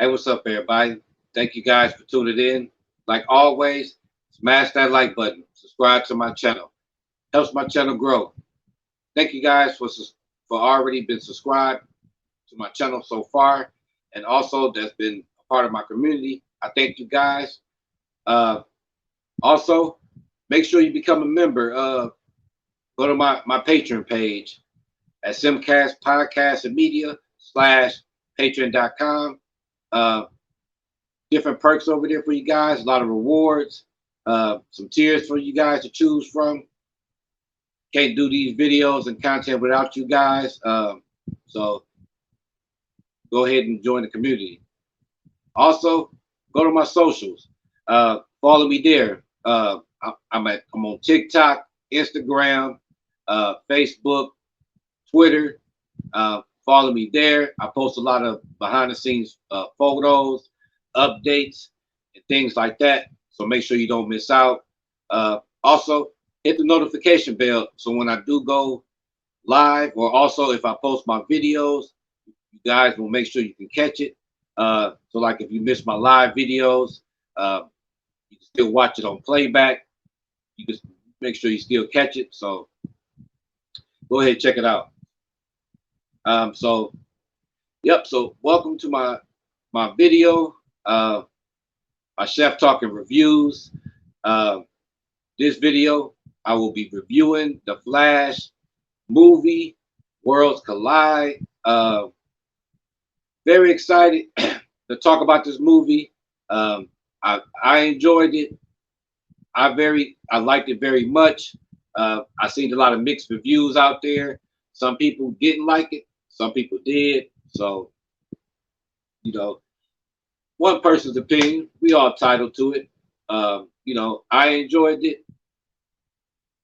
Hey, what's up, everybody? Thank you guys for tuning in. Like always, smash that like button. Subscribe to my channel. Helps my channel grow. Thank you guys for already been subscribed to my channel so far, and also that's been a part of my community. I thank you guys. Uh, Also, make sure you become a member. Go to my Patreon page at SymCast Podcast and Media / Patreon.com. Uh, Different perks over there for you guys, a lot of rewards, some tiers for you guys to choose from. Can't do these videos and content without you guys. So go ahead and join the community. Also, go to my socials. Follow me there. I'm on TikTok, Instagram, Facebook, Twitter. Follow me there. I post a lot of behind the scenes photos, updates, and things like that. So make sure you don't miss out. Also, hit the notification bell so when I do go live, or also if I post my videos, you guys will make sure you can catch it. So like if you miss my live videos, you can still watch it on playback. You can make sure you still catch it. So go ahead, check it out. So welcome to my video, my chef talking reviews. This video, I will be reviewing the Flash movie, Worlds Collide. Very excited to talk about this movie. I enjoyed it. I liked it very much. I seen a lot of mixed reviews out there. Some people didn't like it. Some people did. So, one person's opinion. We all entitled to it. I enjoyed it.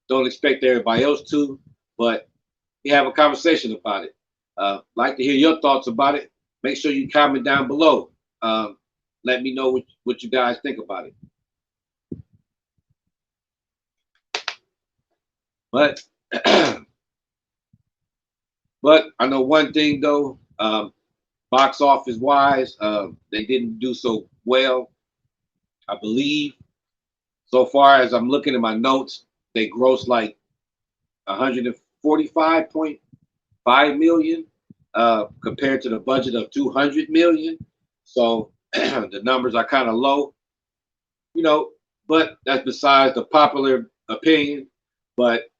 Don't expect everybody else to, but we have a conversation about it. Like to hear your thoughts about it. Make sure you comment down below. Let me know what you guys think about it. But but I know one thing though, box office wise, they didn't do so well. I believe so far as I'm looking at my notes, they grossed like 145.5 million compared to the budget of 200 million. So the numbers are kind of low, but that's besides the popular opinion. But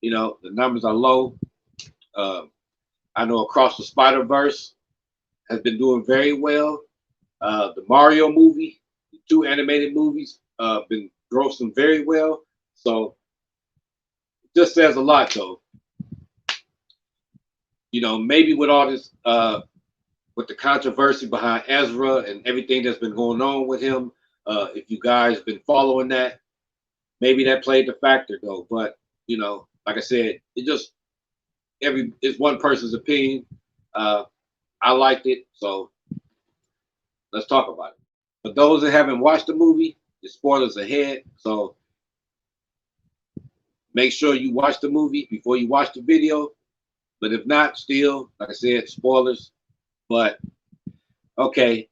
the numbers are low. I know Across the Spider-Verse has been doing very well. The Mario movie, the 2 animated movies, been grossing very well. So it just says a lot, though. Maybe with all this, with the controversy behind Ezra and everything that's been going on with him, if you guys been following that, maybe that played the factor, though. But like I said, it's one person's opinion. I liked it, so let's talk about it. For those that haven't watched the movie, the spoilers ahead, so make sure you watch the movie before you watch the video. But if not, still, like I said, spoilers. But okay,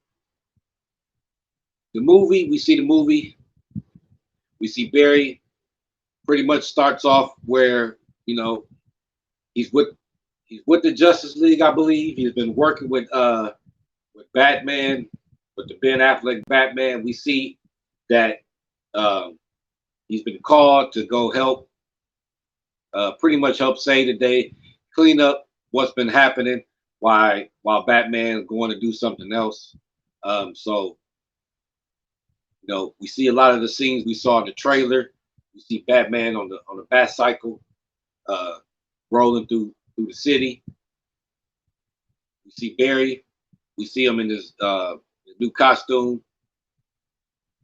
we see the movie. We see Barry pretty much starts off where he's with the Justice League, I believe. He's been working with Batman, with the Ben Affleck Batman. We see that he's been called to go help, pretty much help save the day, clean up what's been happening while Batman is going to do something else. So we see a lot of the scenes we saw in the trailer. We see Batman on the bat cycle, rolling through the city. We see Barry. We see him in his new costume.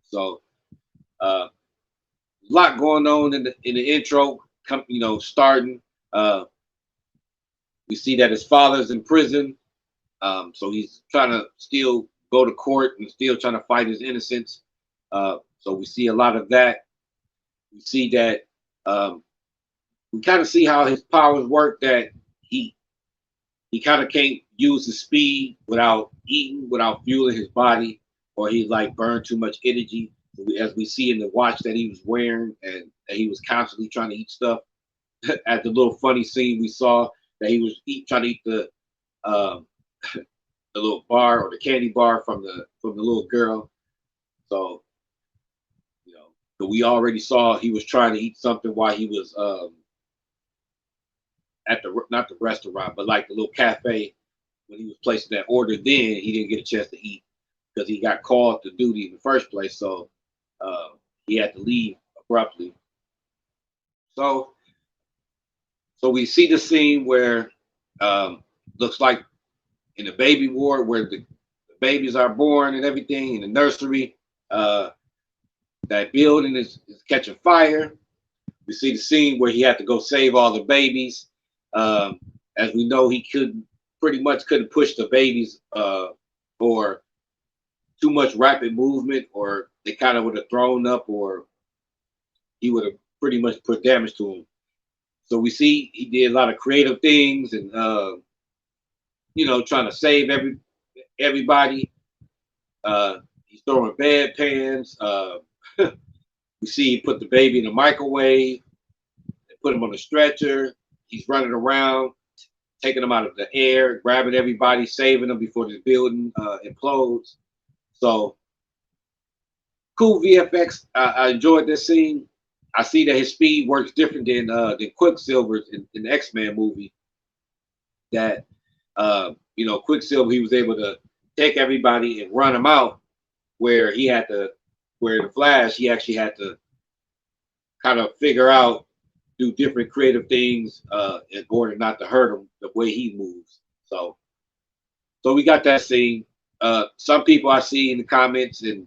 So a lot going on in the intro. Starting. We see that his father's in prison, so he's trying to still go to court and still trying to fight his innocence. So we see a lot of that. We see that we kind of see how his powers work. That he kind of can't use his speed without eating, without fueling his body, or he like burned too much energy. As we see in the watch that he was wearing, and that he was constantly trying to eat stuff. At the little funny scene we saw that he was trying to eat um, the little bar or the candy bar from the little girl. So you know, but we already saw he was trying to eat something while he was at the not the restaurant, but like the little cafe when he was placing that order. Then he didn't get a chance to eat because he got called to duty in the first place. So uh, he had to leave abruptly. So so we see the scene where looks like in the baby ward where the babies are born and everything in the nursery. Uh, that building is catching fire. We see the scene where he had to go save all the babies. Um, as we know, he could pretty much couldn't push the babies or too much rapid movement, or they kind of would have thrown up, or he would have pretty much put damage to them. So we see he did a lot of creative things, and trying to save everybody. He's throwing bedpans. We see he put the baby in the microwave, put him on a stretcher. He's running around, taking them out of the air, grabbing everybody, saving them before the building implodes. So cool VFX. I enjoyed this scene. I see that his speed works different than Quicksilver's in the X-Men movie. That Quicksilver, he was able to take everybody and run them out, where the Flash, he actually had to kind of figure out, do different creative things in order not to hurt him the way he moves. So we got that scene. Some people I see in the comments and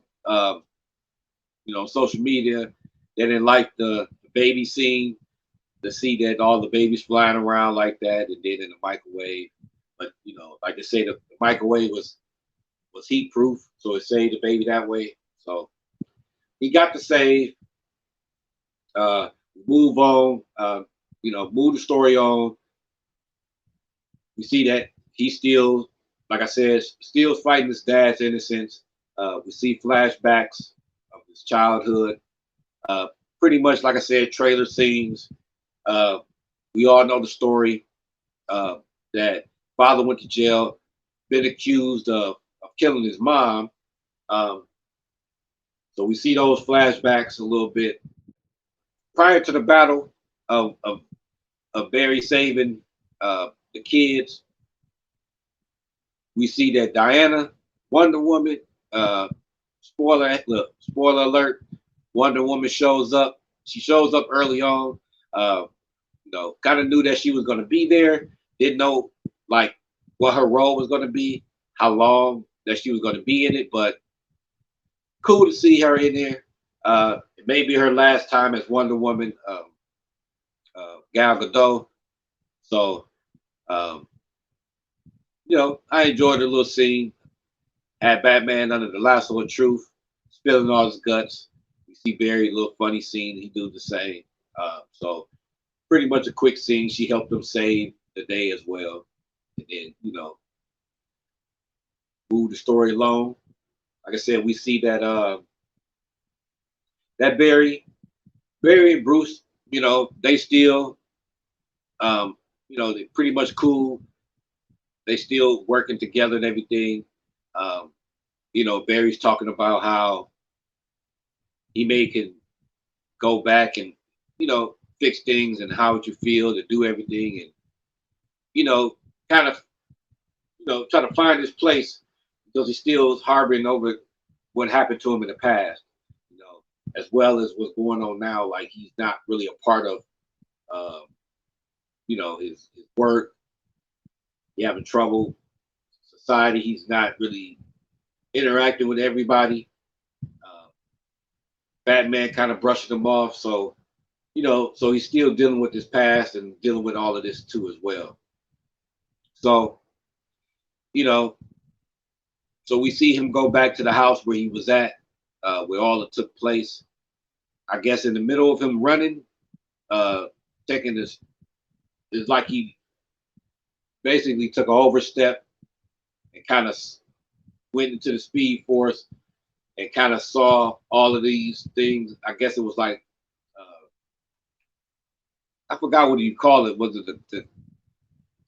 social media, they didn't like the baby scene, to see that all the babies flying around like that and then in the microwave. But like I say, the microwave was heat proof, so it saved the baby that way. So he got to save. Move on. Move the story on. We see that he still, like I said, still fighting his dad's innocence. We see flashbacks of his childhood. Pretty much, like I said, trailer scenes. We all know the story that father went to jail, been accused of killing his mom. Um, so we see those flashbacks a little bit prior to the battle of Barry saving the kids. We see that Diana, Wonder Woman, spoiler alert, Wonder Woman shows up. She shows up early on. Kind of knew that she was going to be there. Didn't know like what her role was going to be, how long that she was going to be in it, but cool to see her in there. It may be her last time as Wonder Woman, Gal Gadot. So, I enjoyed the little scene. Had Batman under the lasso of truth, spilling all his guts. We see Barry, a little funny scene. He do the same. So, pretty much a quick scene. She helped him save the day as well. And then, move the story along. Like I said, we see that that Barry and Bruce, they still, they pretty much cool. They still working together and everything. Barry's talking about how he can go back and, fix things and how would you feel to do everything and, kind of, try to find his place because he's still harboring over what happened to him in the past, as well as what's going on now. Like he's not really a part of, his work. He having trouble. Society. He's not really interacting with everybody. Batman kind of brushing him off. So, so he's still dealing with his past and dealing with all of this too as well. So, so we see him go back to the house where he was at, where all it took place. I guess in the middle of him running, taking this, it's like he basically took an overstep and kind of went into the Speed Force and kind of saw all of these things. I guess it was like I forgot what you call it. Was it the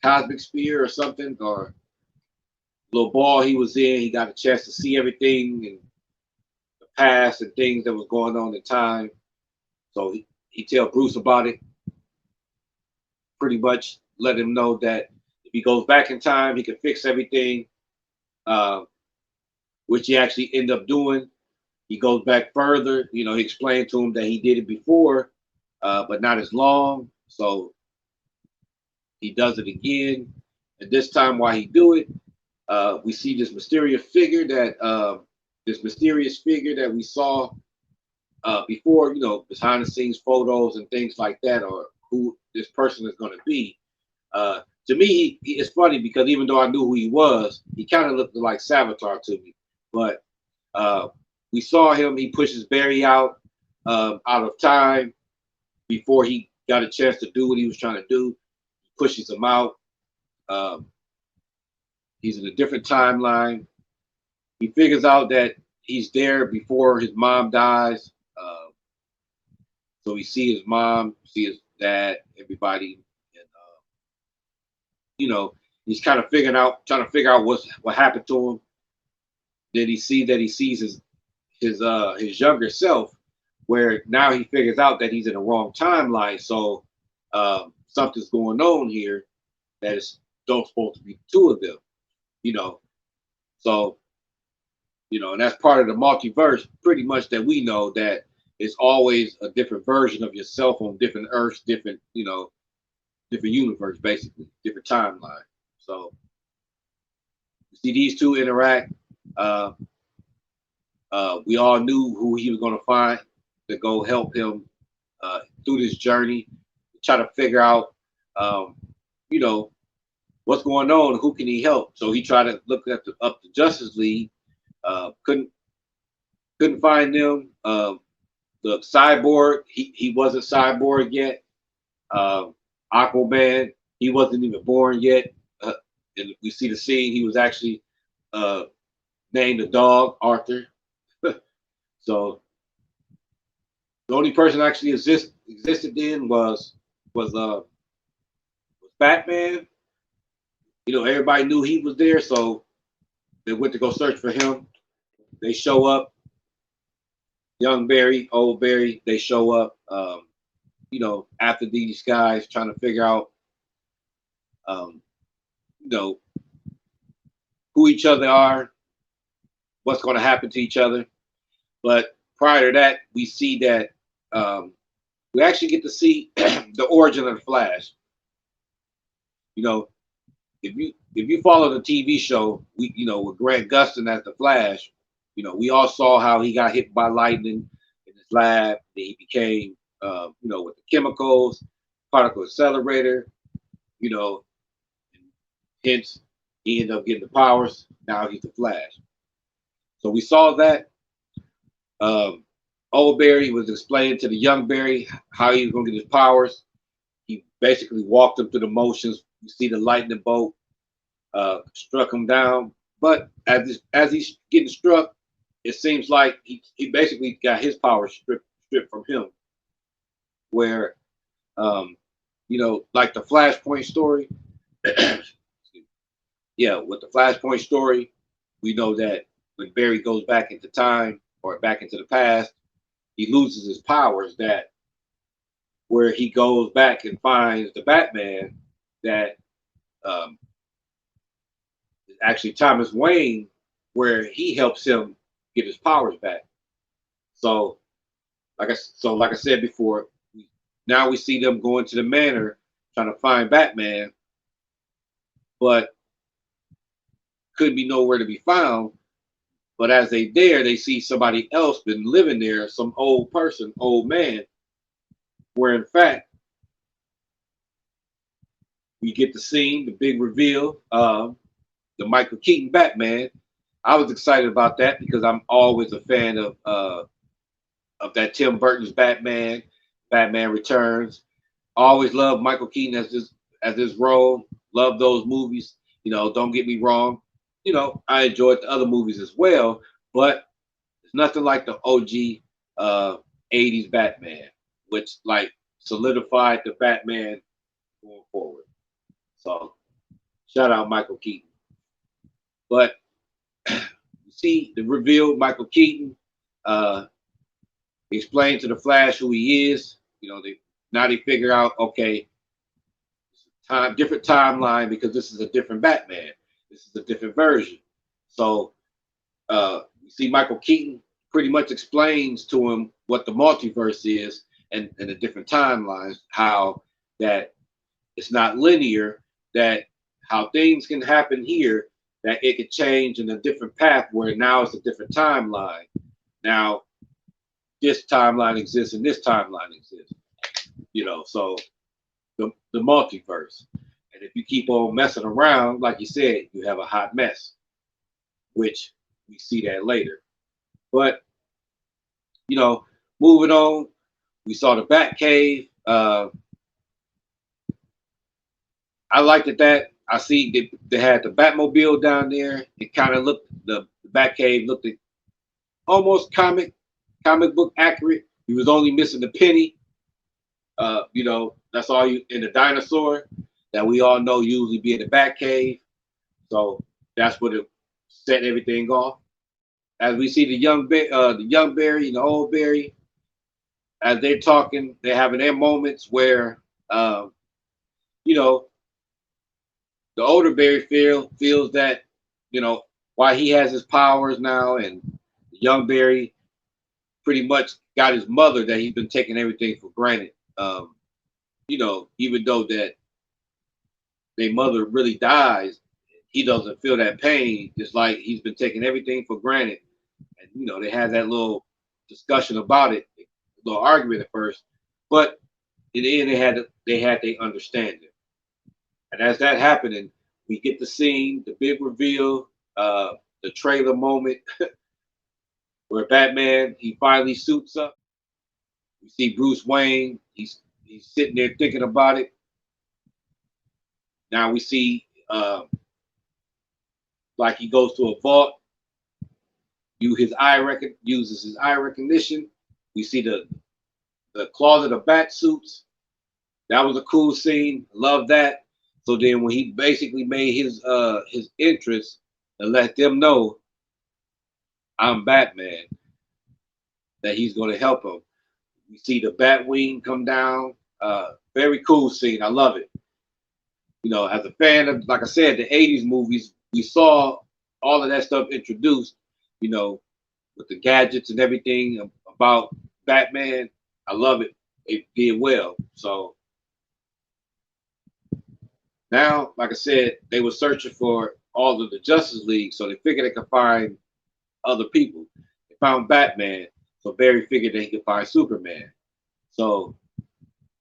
cosmic sphere or something, or little ball he was in? He got a chance to see everything and the past and things that was going on in time. So he tell Bruce about it. Pretty much let him know that if he goes back in time, he can fix everything. Uh, which he actually ended up doing. He goes back further. You know, he explained to him that he did it before, but not as long. So he does it again. And this time, while he do it, we see this mysterious figure that we saw before. You know, behind the scenes photos and things like that, or who this person is going to be. To me, it's funny because even though I knew who he was, he kind of looked like Savitar to me. But we saw him. He pushes Barry out of time before he got a chance to do what he was trying to do. He pushes him out. Um, he's in a different timeline. He figures out that he's there before his mom dies. So we see his mom, see his dad, everybody, and you know, he's kind of trying to figure out what happened to him. Then he sees his younger self, where now he figures out that he's in the wrong timeline. So something's going on here that is don't supposed to be the two of them, you know. So, you know, and that's part of the multiverse, pretty much, that we know that it's always a different version of yourself on different Earths, different, you know, different universe, basically, different timeline. So you see these two interact. Uh, we all knew who he was going to find to go help him through this journey, try to figure out, you know, what's going on, who can he help. So he tried to look up the Justice League, couldn't find them. The Cyborg, he wasn't Cyborg yet. Aquaman, he wasn't even born yet. And we see the scene, he was actually named a dog, Arthur. So the only person actually existed then was Batman. You know, everybody knew he was there, so they went to go search for him. They show up, young Barry, old Barry. They show up. You know, after these guys trying to figure out, you know, who each other are, what's going to happen to each other. But prior to that, we see that we actually get to see the origin of the Flash. You know, if you follow the TV show, you know, with Grant Gustin as the Flash, you know, we all saw how he got hit by lightning in his lab. Then he became, you know, with the chemicals, particle accelerator, you know, and hence he ended up getting the powers. Now he's the Flash. So we saw that. Old Barry was explaining to the young Barry how he was going to get his powers. He basically walked him through the motions. You see the lightning bolt struck him down. But as he's getting struck, it seems like he basically got his power stripped from him. Where, you know, like the Flashpoint story. Yeah, with the Flashpoint story, we know that when Barry goes back into time or back into the past, he loses his powers. That where he goes back and finds the Batman that is actually Thomas Wayne, where he helps him get his powers back. So, like I said before, now we see them going to the manor trying to find Batman, but couldn't be nowhere to be found. But as they there, they see somebody else been living there, some old person, old man, where in fact we get the scene, the big reveal, the Michael Keaton Batman. I was excited about that because I'm always a fan of that Tim Burton's Batman Returns. I always loved Michael Keaton as this role. love those movies. Don't get me wrong. I enjoyed the other movies as well, but it's nothing like the OG uh, 80s Batman, which like solidified the Batman going forward. So shout out Michael Keaton. But you see the reveal, Michael Keaton explained to the Flash who he is. They figure out, okay, different timeline because this is a different Batman. This is a different version. So you see Michael Keaton pretty much explains to him what the multiverse is and the different timelines, how that it's not linear, that how things can happen here, that it could change in a different path where now it's a different timeline. Now this timeline exists and this timeline exists. So the multiverse. And if you keep on messing around, like you said, you have a hot mess, which we see that later. But, moving on, we saw the Batcave. I liked that. I see they had the Batmobile down there. It kind of looked, the Batcave looked almost comic book accurate. He was only missing the penny. That's all you in the dinosaur that we all know usually be in the Batcave. So that's what it set everything off. As we see the young Barry and the old Barry, as they're talking, they're having their moments where, the older Barry feels that, why he has his powers now, and the young Barry pretty much got his mother that he's been taking everything for granted. Even though that their mother really dies, he doesn't feel that pain. Just like he's been taking everything for granted. And they had that little discussion about it, a little argument at first, but in the end they had their understanding. And as that happening, we get the scene, the big reveal, the trailer moment where Batman, he finally suits up. We see Bruce Wayne, he's sitting there thinking about it. Now we see like he goes to a vault, uses his eye recognition. We see the closet of bat suits. That was a cool scene. Love that. So then when he basically made his interest and let them know I'm Batman, that he's going to help him. We see the bat wing come down. Very cool scene. I love it. As a fan of, like I said, the 80s movies, we saw all of that stuff introduced, with the gadgets and everything about Batman. I love it. It did well. So now, like I said, they were searching for all of the Justice League, so they figured they could find other people. They found Batman, so Barry figured that he could find Superman. So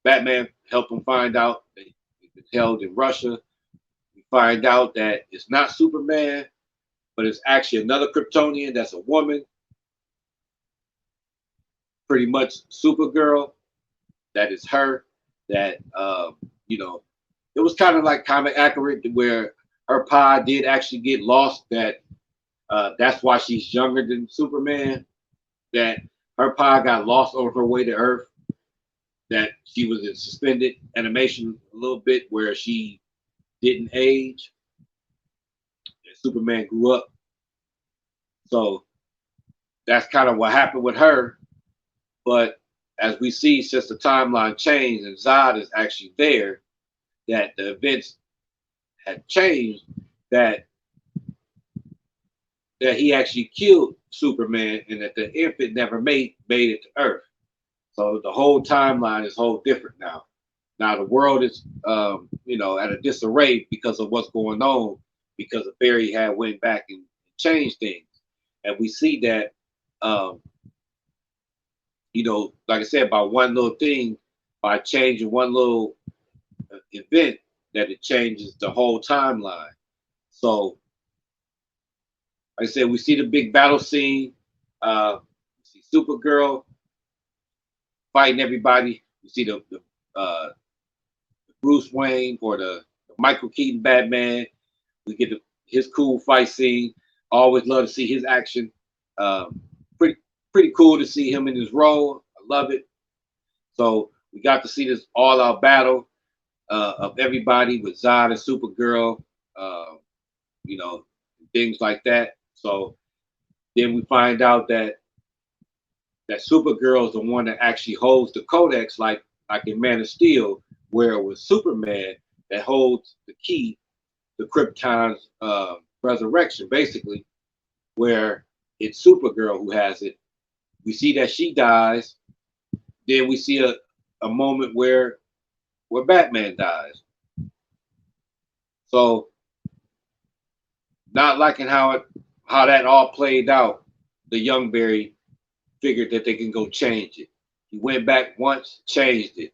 Batman helped him find out that he's been held in Russia. We find out that it's not Superman, but it's actually another Kryptonian that's a woman, pretty much Supergirl. That is her. That it was kind of like comic accurate where her pa did actually get lost. That's why she's younger than Superman. That her pa got lost on her way to Earth. That she was in suspended animation a little bit where she didn't age. And Superman grew up. So that's kind of what happened with her. But as we see, since the timeline changed and Zod is actually there, that the events had changed, that he actually killed Superman and that the infant never made it to Earth. So the whole timeline is whole different now. Now the world is at a disarray because of what's going on, because Barry had went back and changed things. And we see that like I said, by one little thing, by changing one little event, that it changes the whole timeline. So, like I said, we see the big battle scene. We see Supergirl fighting everybody. We see the Bruce Wayne or the Michael Keaton Batman. We get his cool fight scene. Always love to see his action. Um, pretty pretty cool to see him in his role. I love it. So we got to see this all-out battle of everybody with Zod and Supergirl, uh, you know, things like that. So then we find out that Supergirl is the one that actually holds the codex, like in Man of Steel, where it was Superman that holds the key to Krypton's resurrection, basically, where it's Supergirl who has it. We see that she dies. Then we see a moment where Batman dies. So not liking how that all played out, the young Barry figured that they can go change it. He went back once, changed it,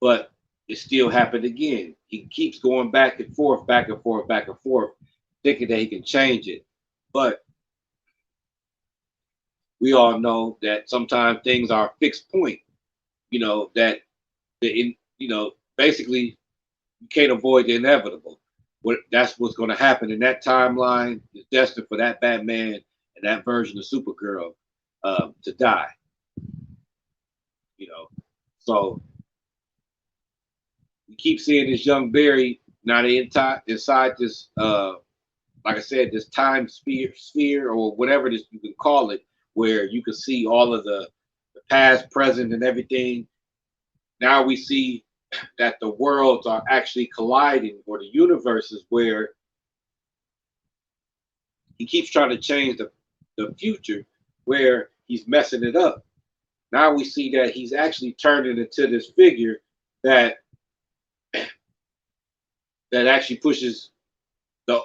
but it still happened again. He keeps going back and forth, back and forth, back and forth, thinking that he can change it. But we all know that sometimes things are a fixed point, that basically you can't avoid the inevitable. That's what's going to happen in that timeline is destined for that Batman and that version of Supergirl to die. So we keep seeing this young Barry now. They inside this, like I said, this time sphere or whatever this you can call it, where you can see all of the past, present, and everything. Now we see that the worlds are actually colliding, or the universes, where he keeps trying to change the future, where he's messing it up. Now we see that he's actually turning into this figure that actually pushes the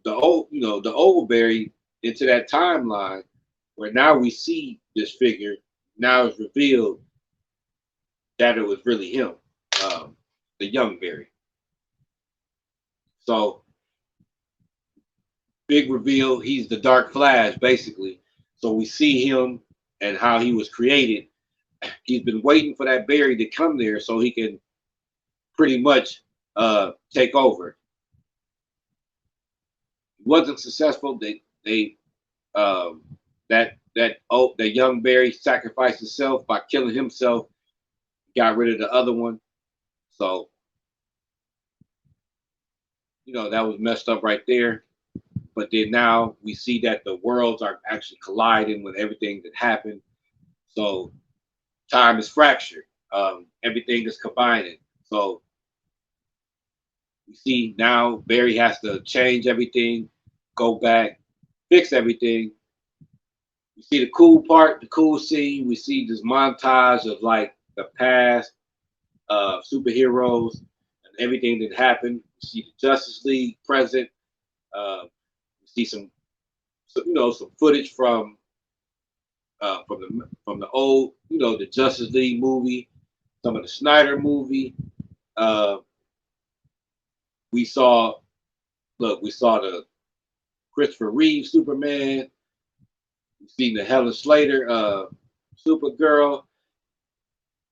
old the old Barry into that timeline, where now we see this figure. Now it's revealed that it was really him, the young Barry. So big reveal, he's the Dark Flash, basically. So we see him and how he was created. He's been waiting for that Barry to come there so he can pretty much take over. He wasn't successful. That young Barry sacrificed himself by killing himself, got rid of the other one. So that was messed up right there. But then now we see that the worlds are actually colliding with everything that happened. So time is fractured. Everything is combining. So we see now Barry has to change everything, go back, fix everything. We see the cool part, the cool scene. We see this montage of like the past superheroes and everything that happened. We see the Justice League present. We see some footage from the old, the Justice League movie, some of the Snyder movie. We saw the Christopher Reeve Superman. We seen the Helen Slater Supergirl.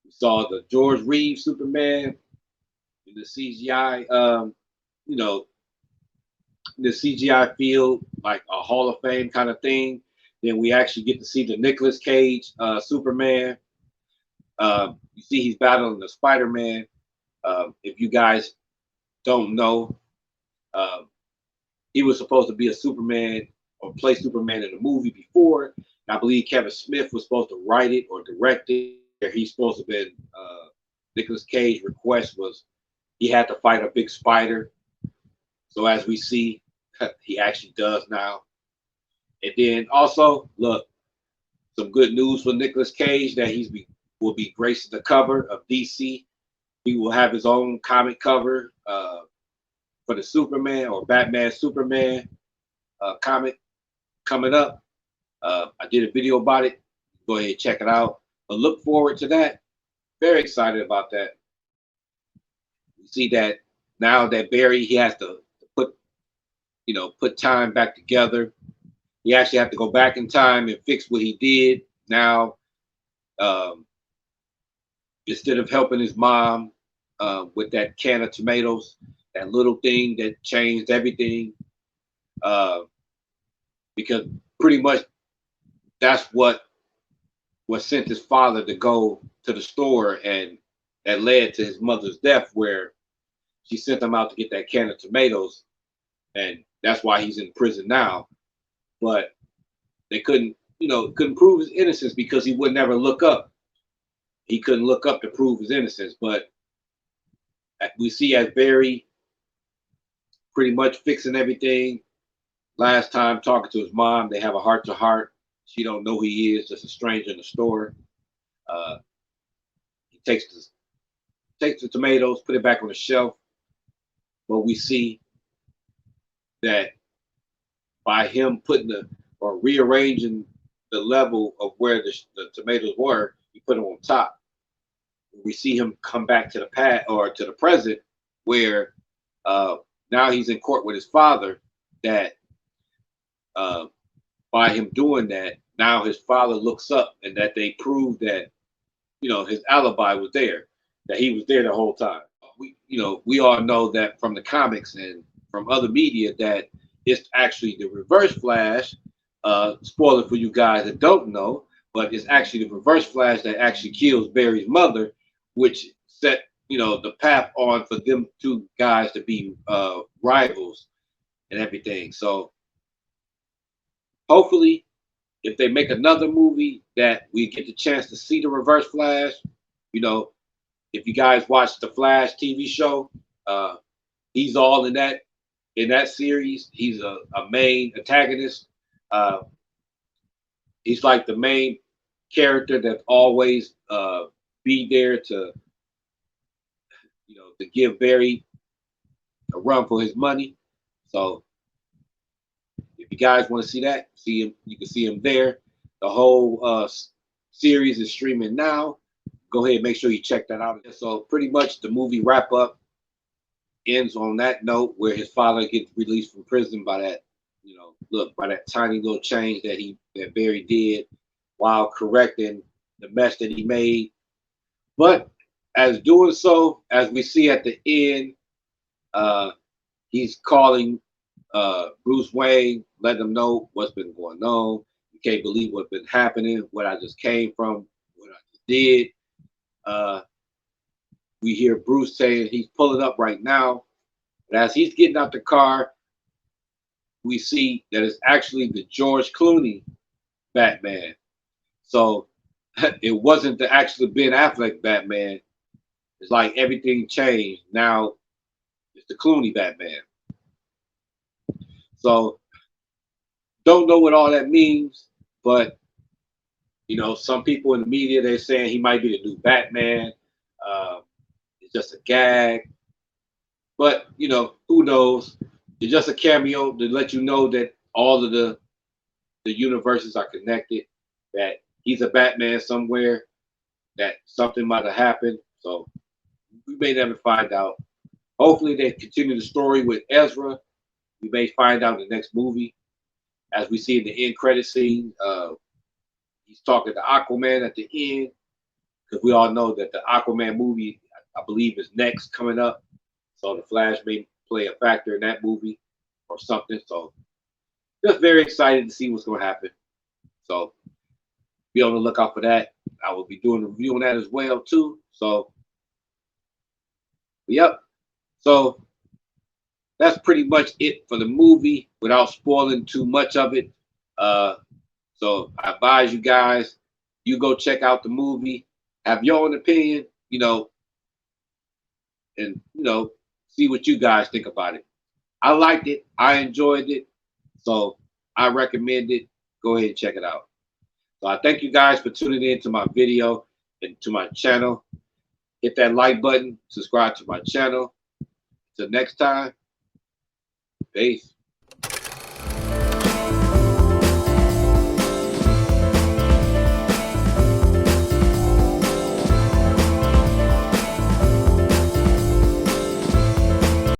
We saw the George Reeve Superman in the CGI, the CGI field, like a Hall of Fame kind of thing. Then we actually get to see the Nicolas Cage Superman. You see he's battling the Spider-Man. If you guys don't know, he was supposed to be a Superman or play Superman in a movie before. I believe Kevin Smith was supposed to write it or direct it. He's supposed to have been Nicolas Cage's request was he had to fight a big spider. So as we see, he actually does now. And then also, look, some good news for Nicolas Cage that will be gracing the cover of DC. He will have his own comic cover for the Superman or Batman Superman comic coming up. I did a video about it. Go ahead and check it out. But look forward to that. Very excited about that. You see that now that Barry, he has to put time back together. He actually have to go back in time and fix what he did. Now, instead of helping his mom with that can of tomatoes, that little thing that changed everything. Uh, because pretty much that's what sent his father to go to the store, and that led to his mother's death, where she sent him out to get that can of tomatoes, and that's why he's in prison now. But they couldn't prove his innocence because he would never look up. He couldn't look up to prove his innocence. But we see as Barry pretty much fixing everything. Last time talking to his mom, they have a heart to heart. She don't know who he is, just a stranger in the store. Uh, he takes the tomatoes, put it back on the shelf. But we see that by him putting or rearranging the level of where the tomatoes were, he put them on top. We see him come back to the past or to the present, where now he's in court with his father. That by him doing that, now his father looks up, and that they prove that his alibi was there, that he was there the whole time. We all know that from the comics and from other media that it's actually the Reverse Flash. Spoiler for you guys that don't know, but it's actually the Reverse Flash that actually kills Barry's mother, which set the path on for them two guys to be rivals and everything. So hopefully, if they make another movie, that we get the chance to see the Reverse Flash. If you guys watch the Flash TV show, he's all in that series. He's a main antagonist. He's like the main character that always be there to to give Barry a run for his money. So if you guys want to see that, see him. You can see him there. The whole series is streaming now. Go ahead and make sure you check that out. So pretty much the movie wrap up ends on that note, where his father gets released from prison by that, by that tiny little change that Barry did while correcting the mess that he made. But as doing so, as we see at the end, he's calling Bruce Wayne, letting him know what's been going on. You can't believe what's been happening, what I just came from, what I just did. We hear Bruce saying he's pulling up right now. But as he's getting out the car, we see that it's actually the George Clooney Batman. So it wasn't the actual Ben Affleck Batman. It's like everything changed. Now it's the Clooney Batman. So don't know what all that means, but some people in the media, they're saying he might be the new Batman. It's just a gag. But who knows? It's just a cameo to let you know that all of the universes are connected, that he's a Batman somewhere, that something might have happened. So we may never find out. Hopefully they continue the story with Ezra. We may find out in the next movie. As we see in the end credit scene, he's talking to Aquaman at the end, because we all know that the Aquaman movie, I believe, is next coming up. So the Flash may play a factor in that movie or something. So just very excited to see what's going to happen. So be on the lookout for that. I will be doing a review on that as well too. So yep. So that's pretty much it for the movie without spoiling too much of it. So I advise you guys, you go check out the movie, have your own opinion, and see what you guys think about it. I liked it. I enjoyed it. So I recommend it. Go ahead and check it out. So I thank you guys for tuning in to my video and to my channel. Hit that like button. Subscribe to my channel. Till next time. Peace.